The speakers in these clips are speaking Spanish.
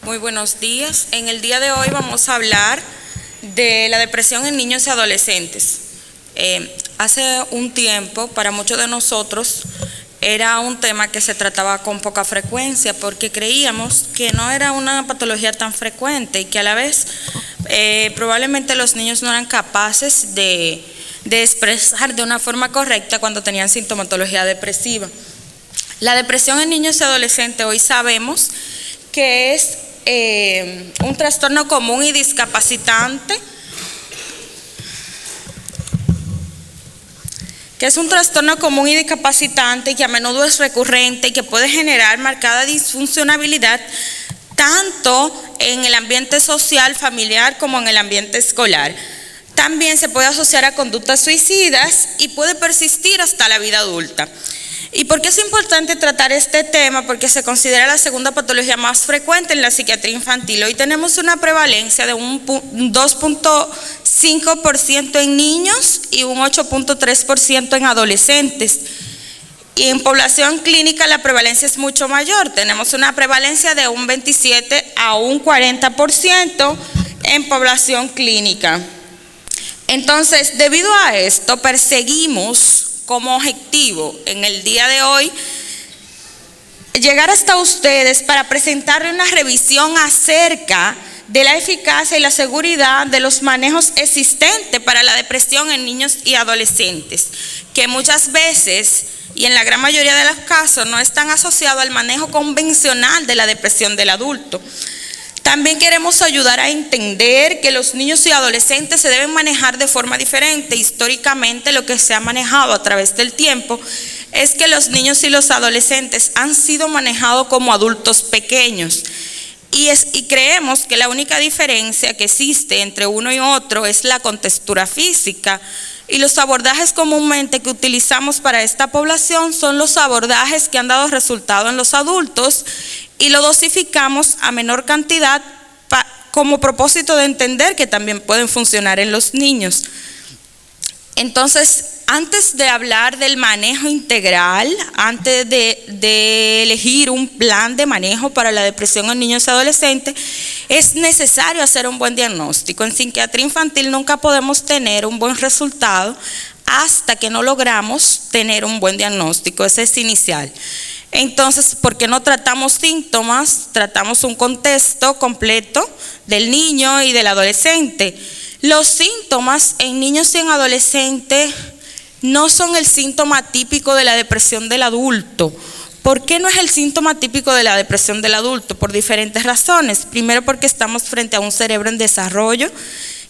Muy buenos días. En el día de hoy vamos a hablar de la depresión en niños y adolescentes. Hace un tiempo, para muchos de nosotros, era un tema que se trataba con poca frecuencia porque creíamos que no era una patología tan frecuente y que a la vez probablemente los niños no eran capaces de expresar de una forma correcta cuando tenían sintomatología depresiva. La depresión en niños y adolescentes hoy sabemos que es un trastorno común y discapacitante, y que a menudo es recurrente y que puede generar marcada disfuncionabilidad tanto en el ambiente social, familiar, como en el ambiente escolar. También se puede asociar a conductas suicidas y puede persistir hasta la vida adulta. ¿Y por qué es importante tratar este tema? Porque se considera la segunda patología más frecuente en la psiquiatría infantil. Hoy tenemos una prevalencia de un 2.5% en niños y un 8.3% en adolescentes. Y en población clínica la prevalencia es mucho mayor. Tenemos una prevalencia de un 27 a un 40% en población clínica. Entonces, debido a esto, perseguimos como objetivo en el día de hoy llegar hasta ustedes para presentarle una revisión acerca de la eficacia y la seguridad de los manejos existentes para la depresión en niños y adolescentes, que muchas veces y en la gran mayoría de los casos no están asociados al manejo convencional de la depresión del adulto. También queremos ayudar a entender que los niños y adolescentes se deben manejar de forma diferente. Históricamente, lo que se ha manejado a través del tiempo es que los niños y los adolescentes han sido manejados como adultos pequeños. Y creemos que la única diferencia que existe entre uno y otro es la contextura física. Y los abordajes comúnmente que utilizamos para esta población son los abordajes que han dado resultado en los adultos y lo dosificamos a menor cantidad como propósito de entender que también pueden funcionar en los niños. Entonces, antes de hablar del manejo integral, antes de elegir un plan de manejo para la depresión en niños y adolescentes, es necesario hacer un buen diagnóstico. En psiquiatría infantil nunca podemos tener un buen resultado hasta que no logramos tener un buen diagnóstico. Ese es inicial. Entonces, ¿por qué no tratamos síntomas? Tratamos un contexto completo del niño y del adolescente. Los síntomas en niños y en adolescentes no son el síntoma típico de la depresión del adulto. ¿Por qué no es el síntoma típico de la depresión del adulto? Por diferentes razones. Primero, porque estamos frente a un cerebro en desarrollo.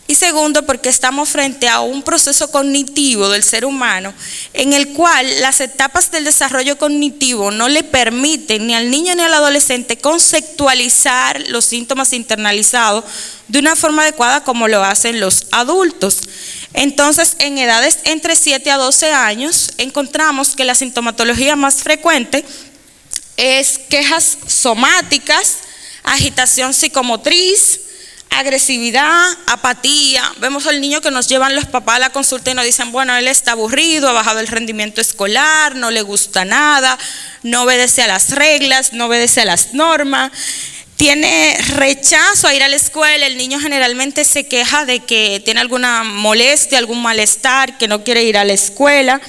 Y segundo, porque estamos frente a un proceso cognitivo del ser humano en el cual las etapas del desarrollo cognitivo no le permiten ni al niño ni al adolescente conceptualizar los síntomas internalizados de una forma adecuada como lo hacen los adultos. Entonces, en edades entre 7 a 12 años, encontramos que la sintomatología más frecuente es quejas somáticas, agitación psicomotriz, agresividad, apatía. Vemos al niño que nos llevan los papás a la consulta y nos dicen, bueno, él está aburrido, ha bajado el rendimiento escolar, no le gusta nada, no obedece a las reglas, no obedece a las normas, tiene rechazo a ir a la escuela. El niño generalmente se queja de que tiene alguna molestia, algún malestar, que no quiere ir a la escuela,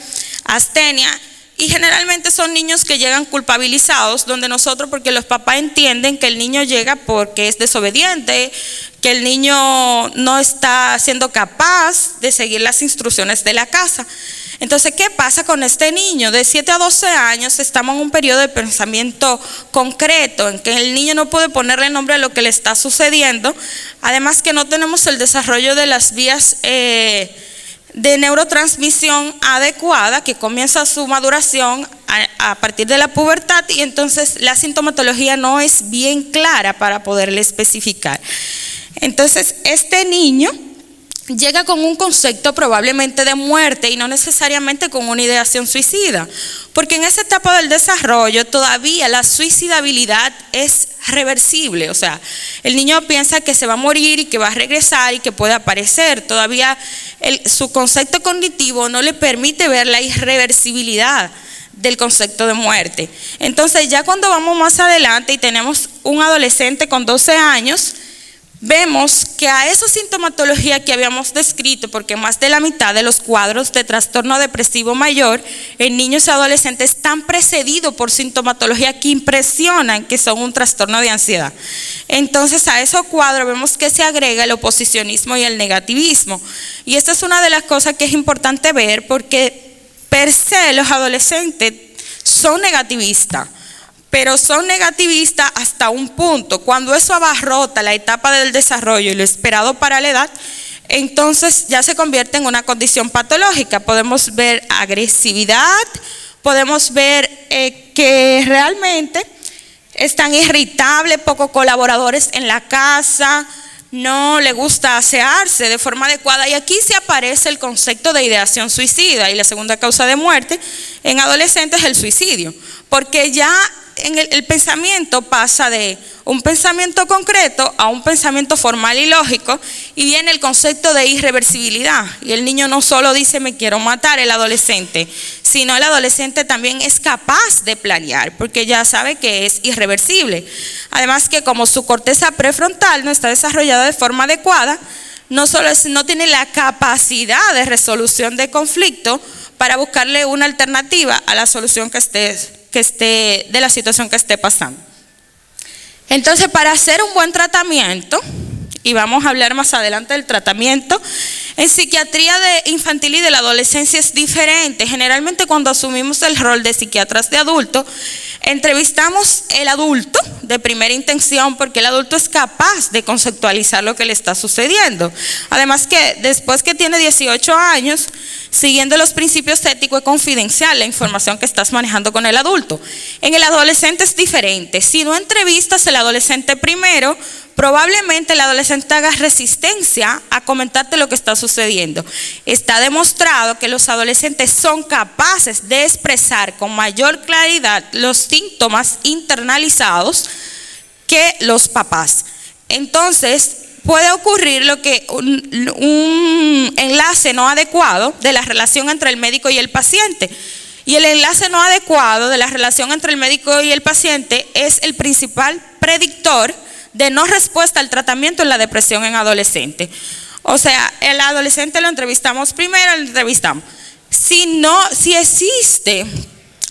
astenia. Y generalmente son niños que llegan culpabilizados, donde nosotros, porque los papás entienden que el niño llega porque es desobediente, que el niño no está siendo capaz de seguir las instrucciones de la casa. Entonces, ¿qué pasa con este niño? De 7 a 12 años estamos en un periodo de pensamiento concreto, en que el niño no puede ponerle nombre a lo que le está sucediendo, además que no tenemos el desarrollo de las vías de neurotransmisión adecuada, que comienza su maduración a partir de la pubertad, y entonces la sintomatología no es bien clara para poderle especificar. Entonces, este niño llega con un concepto probablemente de muerte y no necesariamente con una ideación suicida, porque en esa etapa del desarrollo todavía la suicidabilidad es reversible. O sea, el niño piensa que se va a morir y que va a regresar y que puede aparecer. Todavía su concepto cognitivo no le permite ver la irreversibilidad del concepto de muerte. Entonces, ya cuando vamos más adelante y tenemos un adolescente con 12 años, vemos que a esa sintomatología que habíamos descrito, porque más de la mitad de los cuadros de trastorno depresivo mayor en niños y adolescentes están precedidos por sintomatología que impresionan que son un trastorno de ansiedad. Entonces, a esos cuadros vemos que se agrega el oposicionismo y el negativismo. Y esta es una de las cosas que es importante ver, porque per se los adolescentes son negativistas, pero son negativistas hasta un punto. Cuando eso abarrota la etapa del desarrollo y lo esperado para la edad, entonces ya se convierte en una condición patológica. Podemos ver agresividad, podemos ver que realmente están irritables, poco colaboradores en la casa, no le gusta asearse de forma adecuada, y aquí se aparece el concepto de ideación suicida, y la segunda causa de muerte en adolescentes es el suicidio, porque ya el pensamiento pasa de un pensamiento concreto a un pensamiento formal y lógico, y viene el concepto de irreversibilidad, y el niño no solo dice me quiero matar, el adolescente, sino el adolescente también es capaz de planear, porque ya sabe que es irreversible. Además que como su corteza prefrontal no está desarrollada de forma adecuada, no tiene la capacidad de resolución de conflicto para buscarle una alternativa a la solución que esté de la situación que esté pasando. Entonces, para hacer un buen tratamiento, y vamos a hablar más adelante del tratamiento, en psiquiatría infantil y de la adolescencia es diferente. Generalmente cuando asumimos el rol de psiquiatras de adulto, entrevistamos el adulto de primera intención, porque el adulto es capaz de conceptualizar lo que le está sucediendo. Además que después que tiene 18 años, siguiendo los principios éticos, es confidencial la información que estás manejando con el adulto. En el adolescente es diferente. Si no entrevistas al adolescente primero, probablemente el adolescente haga resistencia a comentarte lo que está sucediendo. Está demostrado que los adolescentes son capaces de expresar con mayor claridad los síntomas internalizados que los papás. Entonces, puede ocurrir lo que un enlace no adecuado de la relación entre el médico y el paciente. Y el enlace no adecuado de la relación entre el médico y el paciente es el principal predictor de no respuesta al tratamiento en la depresión en adolescente. O sea, el adolescente lo entrevistamos primero, Si existe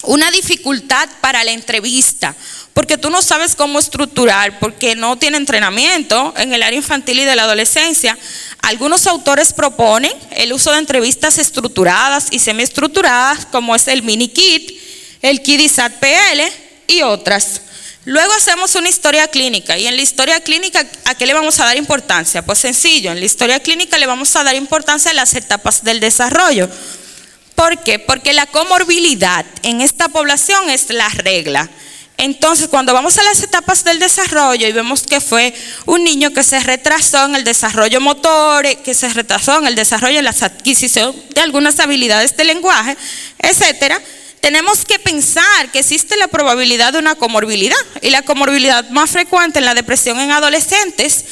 una dificultad para la entrevista, porque tú no sabes cómo estructurar, porque no tiene entrenamiento en el área infantil y de la adolescencia, algunos autores proponen el uso de entrevistas estructuradas y semiestructuradas, como es el mini kit, el KIDI-SAT-PL y otras. Luego hacemos una historia clínica, y en la historia clínica, ¿a qué le vamos a dar importancia? Pues sencillo, en la historia clínica le vamos a dar importancia a las etapas del desarrollo. ¿Por qué? Porque la comorbilidad en esta población es la regla. Entonces, cuando vamos a las etapas del desarrollo y vemos que fue un niño que se retrasó en el desarrollo motor, que se retrasó en el desarrollo de la adquisición de algunas habilidades de lenguaje, etcétera, tenemos que pensar que existe la probabilidad de una comorbilidad, y la comorbilidad más frecuente en la depresión en adolescentes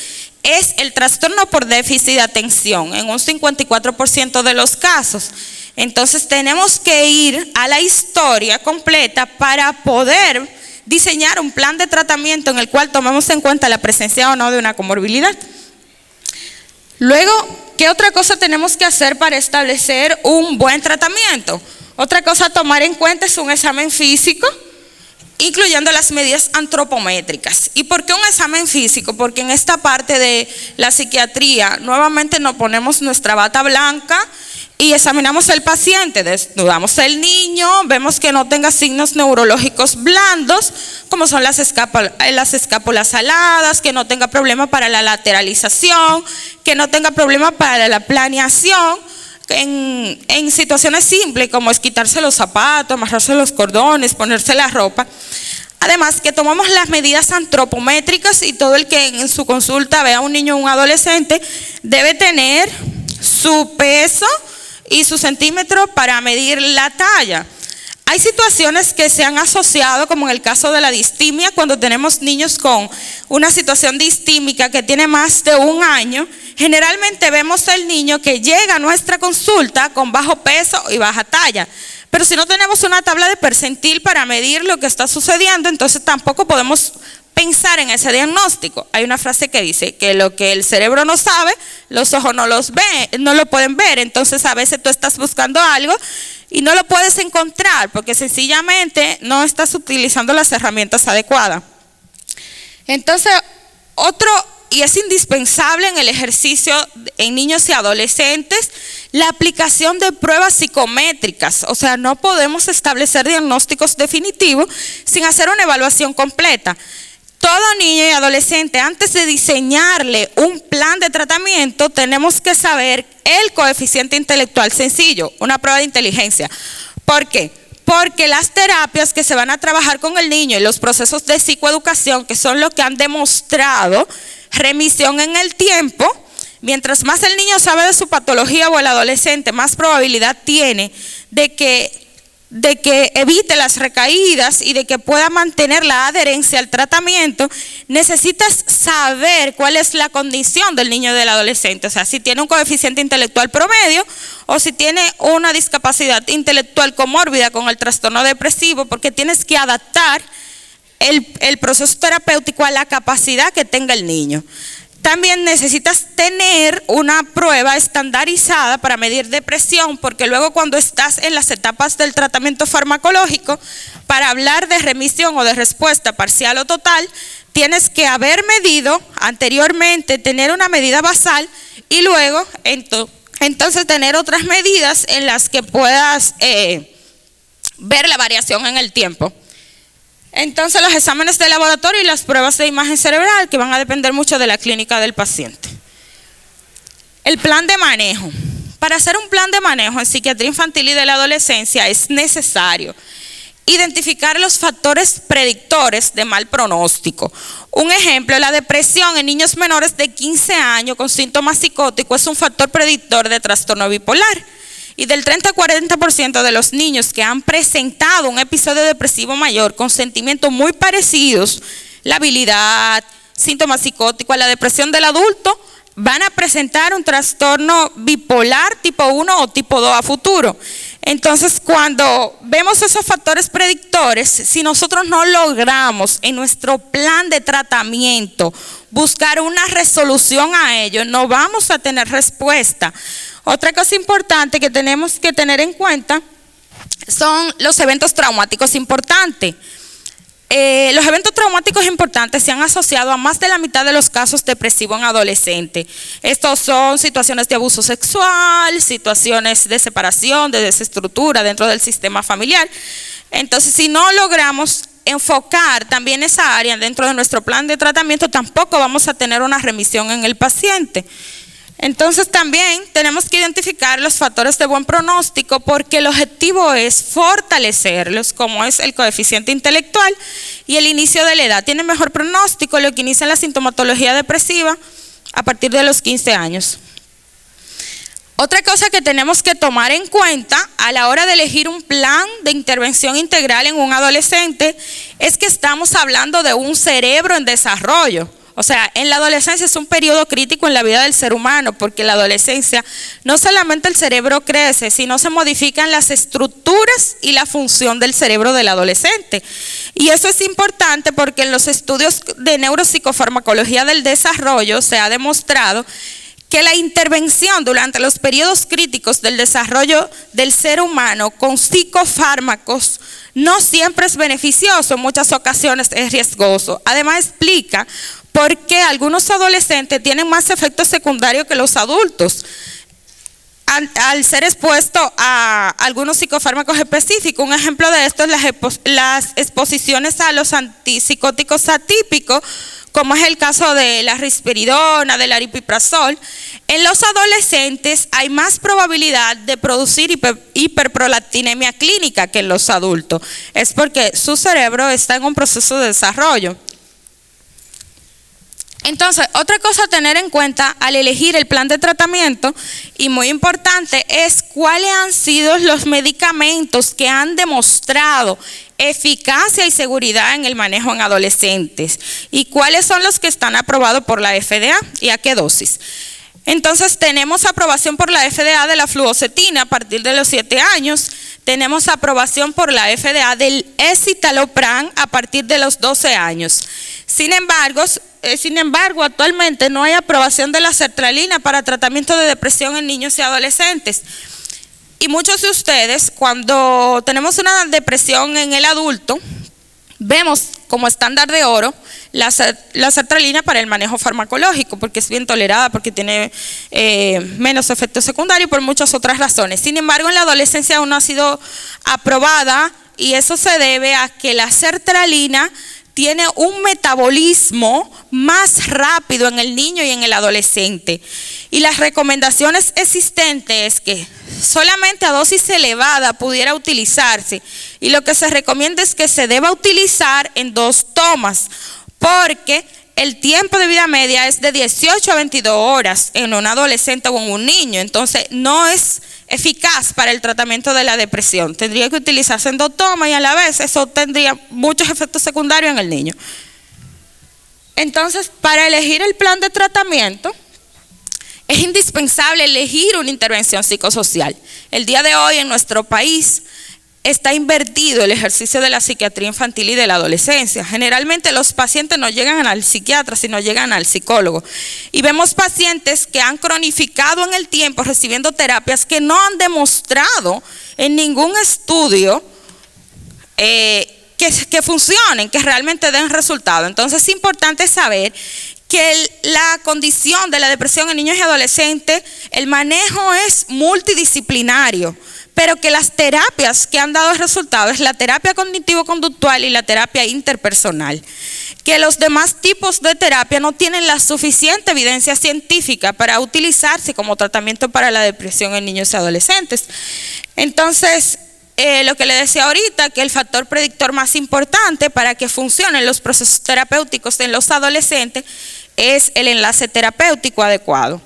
es el trastorno por déficit de atención, en un 54% de los casos. Entonces tenemos que ir a la historia completa para poder diseñar un plan de tratamiento en el cual tomemos en cuenta la presencia o no de una comorbilidad. Luego, ¿qué otra cosa tenemos que hacer para establecer un buen tratamiento? Otra cosa a tomar en cuenta es un examen físico, incluyendo las medidas antropométricas. ¿Y por qué un examen físico? Porque en esta parte de la psiquiatría nuevamente nos ponemos nuestra bata blanca y examinamos al paciente, desnudamos al niño, vemos que no tenga signos neurológicos blandos, como son las escápulas aladas, que no tenga problema para la lateralización, que no tenga problema para la planeación, en situaciones simples como es quitarse los zapatos, amarrarse los cordones, ponerse la ropa. Además que tomamos las medidas antropométricas, y todo el que en su consulta vea a un niño o un adolescente debe tener su peso y su centímetro para medir la talla. Hay situaciones que se han asociado, como en el caso de la distimia, cuando tenemos niños con una situación distímica que tiene más de 1 año. Generalmente vemos el niño que llega a nuestra consulta con bajo peso y baja talla. Pero si no tenemos una tabla de percentil para medir lo que está sucediendo, entonces tampoco podemos pensar en ese diagnóstico. Hay una frase que dice que lo que el cerebro no sabe, los ojos no lo pueden ver. Entonces a veces tú estás buscando algo y no lo puedes encontrar porque sencillamente no estás utilizando las herramientas adecuadas. Entonces, y es indispensable en el ejercicio en niños y adolescentes, la aplicación de pruebas psicométricas. O sea, no podemos establecer diagnósticos definitivos sin hacer una evaluación completa. Todo niño y adolescente, antes de diseñarle un plan de tratamiento, tenemos que saber el coeficiente intelectual sencillo, una prueba de inteligencia. ¿Por qué? Porque las terapias que se van a trabajar con el niño y los procesos de psicoeducación, que son los que han demostrado remisión en el tiempo, mientras más el niño sabe de su patología o el adolescente, más probabilidad tiene de que evite las recaídas y de que pueda mantener la adherencia al tratamiento. Necesitas saber cuál es la condición del niño y del adolescente, o sea, si tiene un coeficiente intelectual promedio o si tiene una discapacidad intelectual comórbida con el trastorno depresivo, porque tienes que adaptar el proceso terapéutico a la capacidad que tenga el niño. También necesitas tener una prueba estandarizada para medir depresión, porque luego cuando estás en las etapas del tratamiento farmacológico, para hablar de remisión o de respuesta parcial o total, tienes que haber medido anteriormente, tener una medida basal y luego entonces tener otras medidas en las que puedas ver la variación en el tiempo. Entonces los exámenes de laboratorio y las pruebas de imagen cerebral, que van a depender mucho de la clínica del paciente. El plan de manejo. Para hacer un plan de manejo en psiquiatría infantil y de la adolescencia es necesario identificar los factores predictores de mal pronóstico. Un ejemplo, la depresión en niños menores de 15 años con síntomas psicóticos es un factor predictor de trastorno bipolar. Y del 30 a 40% de los niños que han presentado un episodio depresivo mayor con sentimientos muy parecidos, la habilidad, síntomas psicóticos a la depresión del adulto, van a presentar un trastorno bipolar tipo 1 o tipo 2 a futuro. Entonces, cuando vemos esos factores predictores, si nosotros no logramos en nuestro plan de tratamiento buscar una resolución a ello, no vamos a tener respuesta. Otra cosa importante que tenemos que tener en cuenta son los eventos traumáticos importantes. Los eventos traumáticos importantes se han asociado a más de la mitad de los casos depresivos en adolescentes. Estos son situaciones de abuso sexual, situaciones de separación, de desestructura dentro del sistema familiar. Entonces, si no logramos enfocar también esa área dentro de nuestro plan de tratamiento, tampoco vamos a tener una remisión en el paciente. Entonces también tenemos que identificar los factores de buen pronóstico, porque el objetivo es fortalecerlos, como es el coeficiente intelectual y el inicio de la edad. Tiene mejor pronóstico lo que inicia la sintomatología depresiva a partir de los 15 años. Otra cosa que tenemos que tomar en cuenta a la hora de elegir un plan de intervención integral en un adolescente es que estamos hablando de un cerebro en desarrollo. O sea, en la adolescencia es un periodo crítico en la vida del ser humano, porque en la adolescencia no solamente el cerebro crece, sino se modifican las estructuras y la función del cerebro del adolescente. Y eso es importante porque en los estudios de neuropsicofarmacología del desarrollo se ha demostrado que la intervención durante los periodos críticos del desarrollo del ser humano con psicofármacos no siempre es beneficioso, en muchas ocasiones es riesgoso. Además explica por qué algunos adolescentes tienen más efectos secundarios que los adultos al ser expuestos a algunos psicofármacos específicos. Un ejemplo de esto es las exposiciones a los antipsicóticos atípicos, como es el caso de la risperidona, del aripiprazol. En los adolescentes hay más probabilidad de producir hiperprolactinemia clínica que en los adultos. Es porque su cerebro está en un proceso de desarrollo. Entonces, otra cosa a tener en cuenta al elegir el plan de tratamiento, y muy importante, es cuáles han sido los medicamentos que han demostrado eficacia y seguridad en el manejo en adolescentes y cuáles son los que están aprobados por la FDA y a qué dosis. Entonces, tenemos aprobación por la FDA de la fluoxetina a partir de los 7 años, tenemos aprobación por la FDA del escitalopram a partir de los 12 años. Sin embargo, actualmente no hay aprobación de la sertralina para tratamiento de depresión en niños y adolescentes. Y muchos de ustedes, cuando tenemos una depresión en el adulto, vemos como estándar de oro la sertralina para el manejo farmacológico, porque es bien tolerada, porque tiene menos efectos secundarios y por muchas otras razones. Sin embargo, en la adolescencia aún no ha sido aprobada, y eso se debe a que la sertralina tiene un metabolismo más rápido en el niño y en el adolescente. Y las recomendaciones existentes es que solamente a dosis elevada pudiera utilizarse, y lo que se recomienda es que se deba utilizar en 2 tomas, porque el tiempo de vida media es de 18 a 22 horas en un adolescente o en un niño. Entonces no es eficaz para el tratamiento de la depresión. Tendría que utilizarse en 2 tomas y a la vez eso tendría muchos efectos secundarios en el niño. Entonces, para elegir el plan de tratamiento es indispensable elegir una intervención psicosocial. El día de hoy en nuestro país está invertido el ejercicio de la psiquiatría infantil y de la adolescencia. Generalmente los pacientes no llegan al psiquiatra, sino llegan al psicólogo. Y vemos pacientes que han cronificado en el tiempo recibiendo terapias que no han demostrado en ningún estudio que funcionen, que realmente den resultado. Entonces es importante saber que la condición de la depresión en niños y adolescentes, el manejo es multidisciplinario, pero que las terapias que han dado resultados es la terapia cognitivo-conductual y la terapia interpersonal. Que los demás tipos de terapia no tienen la suficiente evidencia científica para utilizarse como tratamiento para la depresión en niños y adolescentes. Entonces, lo que le decía ahorita, que el factor predictor más importante para que funcionen los procesos terapéuticos en los adolescentes es el enlace terapéutico adecuado.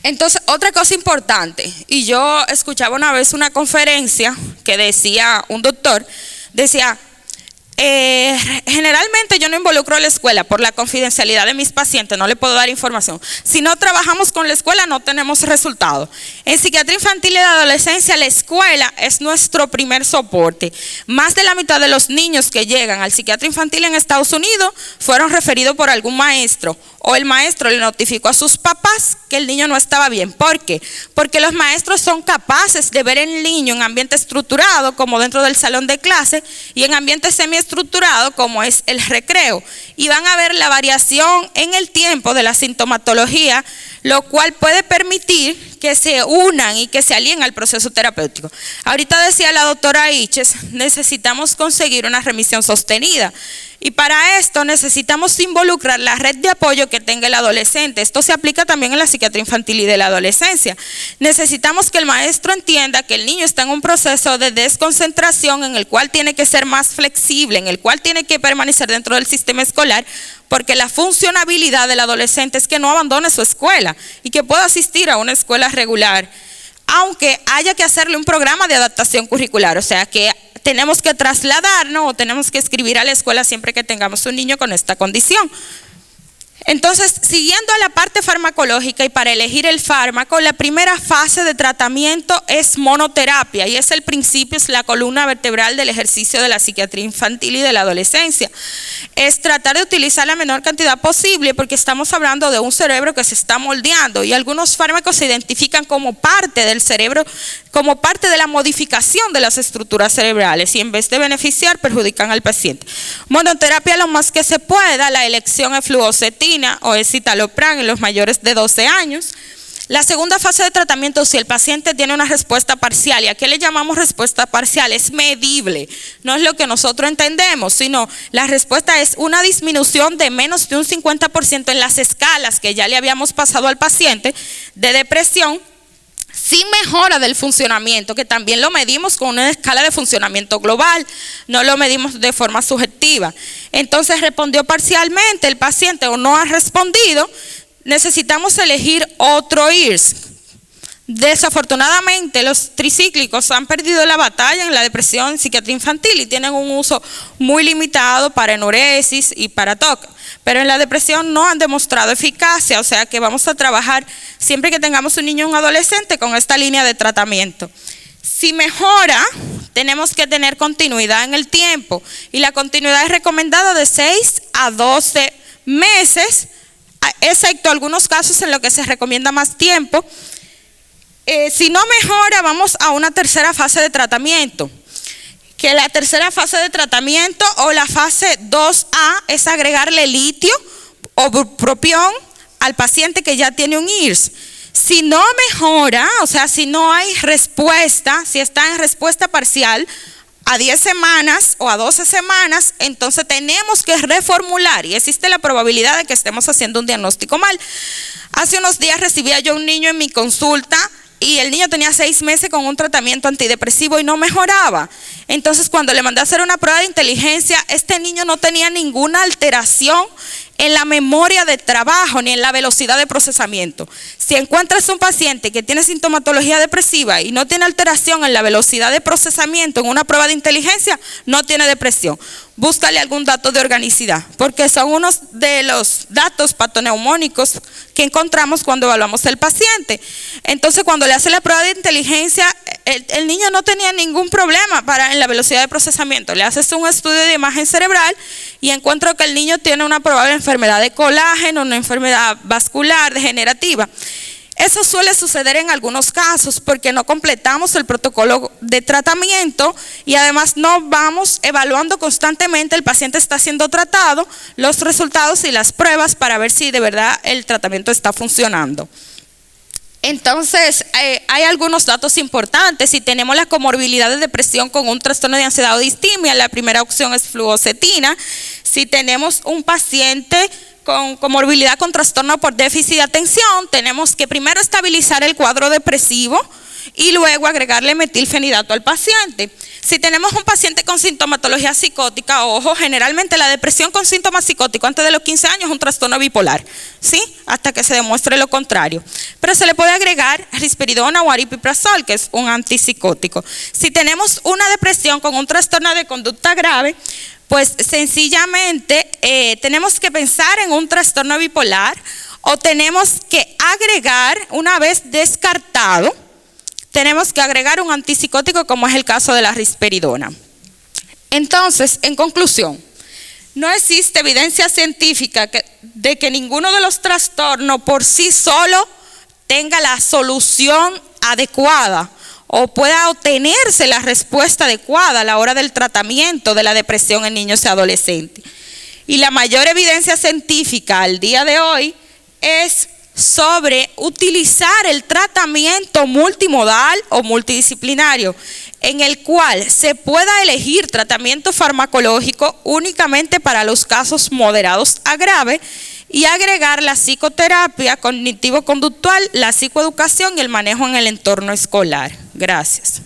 Entonces, otra cosa importante, y yo escuchaba una vez una conferencia que decía un doctor, decía, generalmente yo no involucro a la escuela por la confidencialidad de mis pacientes, no le puedo dar información. Si no trabajamos con la escuela no tenemos resultados. En psiquiatría infantil y de adolescencia la escuela es nuestro primer soporte. Más de la mitad de los niños que llegan al psiquiatra infantil en Estados Unidos fueron referidos por algún maestro, o el maestro le notificó a sus papás que el niño no estaba bien. ¿Por qué? Porque los maestros son capaces de ver el niño en ambiente estructurado, como dentro del salón de clase, y en ambiente semiestructurado, como es el recreo. Y van a ver la variación en el tiempo de la sintomatología, lo cual puede permitir que se unan y que se alíen al proceso terapéutico. Ahorita decía la doctora Iches, necesitamos conseguir una remisión sostenida. Y para esto necesitamos involucrar la red de apoyo que tenga el adolescente. Esto se aplica también en la psiquiatría infantil y de la adolescencia. Necesitamos que el maestro entienda que el niño está en un proceso de desconcentración en el cual tiene que ser más flexible, en el cual tiene que permanecer dentro del sistema escolar, porque la funcionabilidad del adolescente es que no abandone su escuela y que pueda asistir a una escuela regular, aunque haya que hacerle un programa de adaptación curricular, o sea que tenemos que trasladarnos o tenemos que escribir a la escuela siempre que tengamos un niño con esta condición. Entonces, siguiendo a la parte farmacológica y para elegir el fármaco, la primera fase de tratamiento es monoterapia y es el principio, es la columna vertebral del ejercicio de la psiquiatría infantil y de la adolescencia. Es tratar de utilizar la menor cantidad posible porque estamos hablando de un cerebro que se está moldeando y algunos fármacos se identifican como parte del cerebro, como parte de la modificación de las estructuras cerebrales y en vez de beneficiar perjudican al paciente. Monoterapia lo más que se pueda, la elección es fluoxetina o escitalopram en los mayores de 12 años. La segunda fase de tratamiento, si el paciente tiene una respuesta parcial, ¿y a qué le llamamos respuesta parcial? Es medible, no es lo que nosotros entendemos, sino la respuesta es una disminución de menos de un 50% en las escalas que ya le habíamos pasado al paciente de depresión. sin mejora del funcionamiento, que también lo medimos con una escala de funcionamiento global, no lo medimos de forma subjetiva. Entonces respondió parcialmente el paciente o no ha respondido, necesitamos elegir otro IRS. Desafortunadamente los tricíclicos han perdido la batalla en la depresión en psiquiatría infantil y tienen un uso muy limitado para enuresis y para TOC, pero en la depresión no han demostrado eficacia, o sea que vamos a trabajar siempre que tengamos un niño o un adolescente con esta línea de tratamiento. Si mejora, tenemos que tener continuidad en el tiempo y la continuidad es recomendada de 6 a 12 meses, excepto algunos casos en los que se recomienda más tiempo. Si no mejora, vamos a una tercera fase de tratamiento, que la tercera fase de tratamiento o la fase 2A es agregarle litio o bupropión al paciente que ya tiene un IRS. Si no mejora, o sea, si no hay respuesta, si está en respuesta parcial, a 10 semanas o a 12 semanas, entonces tenemos que reformular y existe la probabilidad de que estemos haciendo un diagnóstico mal. Hace unos días recibía yo un niño en mi consulta y el niño tenía 6 meses con un tratamiento antidepresivo y no mejoraba. Entonces cuando le mandé a hacer una prueba de inteligencia, este niño no tenía ninguna alteración en la memoria de trabajo ni en la velocidad de procesamiento. Si encuentras un paciente que tiene sintomatología depresiva y no tiene alteración en la velocidad de procesamiento en una prueba de inteligencia, no tiene depresión. Búscale algún dato de organicidad, porque son unos de los datos patoneumónicos que encontramos cuando evaluamos el paciente. Entonces, cuando le hace la prueba de inteligencia, el niño no tenía ningún problema en la velocidad de procesamiento. Le haces un estudio de imagen cerebral y encuentro que el niño tiene una probable enfermedad de colágeno, una enfermedad vascular degenerativa. Eso suele suceder en algunos casos porque no completamos el protocolo de tratamiento y además no vamos evaluando constantemente, el paciente está siendo tratado, los resultados y las pruebas para ver si de verdad el tratamiento está funcionando. Entonces, hay algunos datos importantes. Si tenemos la comorbilidad de depresión con un trastorno de ansiedad o distimia, la primera opción es fluoxetina. Si tenemos un paciente con comorbilidad con trastorno por déficit de atención, tenemos que primero estabilizar el cuadro depresivo y luego agregarle metilfenidato al paciente. Si tenemos un paciente con sintomatología psicótica, ojo, generalmente la depresión con síntomas psicóticos antes de los 15 años es un trastorno bipolar, ¿sí? Hasta que se demuestre lo contrario. Pero se le puede agregar risperidona o aripiprazol, que es un antipsicótico. Si tenemos una depresión con un trastorno de conducta grave, pues sencillamente tenemos que pensar en un trastorno bipolar o tenemos que agregar, una vez descartado, tenemos que agregar un antipsicótico como es el caso de la risperidona. Entonces, en conclusión, no existe evidencia científica de que ninguno de los trastornos por sí solo tenga la solución adecuada o pueda obtenerse la respuesta adecuada a la hora del tratamiento de la depresión en niños y adolescentes. Y la mayor evidencia científica al día de hoy es sobre utilizar el tratamiento multimodal o multidisciplinario, en el cual se pueda elegir tratamiento farmacológico únicamente para los casos moderados a graves y agregar la psicoterapia cognitivo-conductual, la psicoeducación y el manejo en el entorno escolar. Gracias.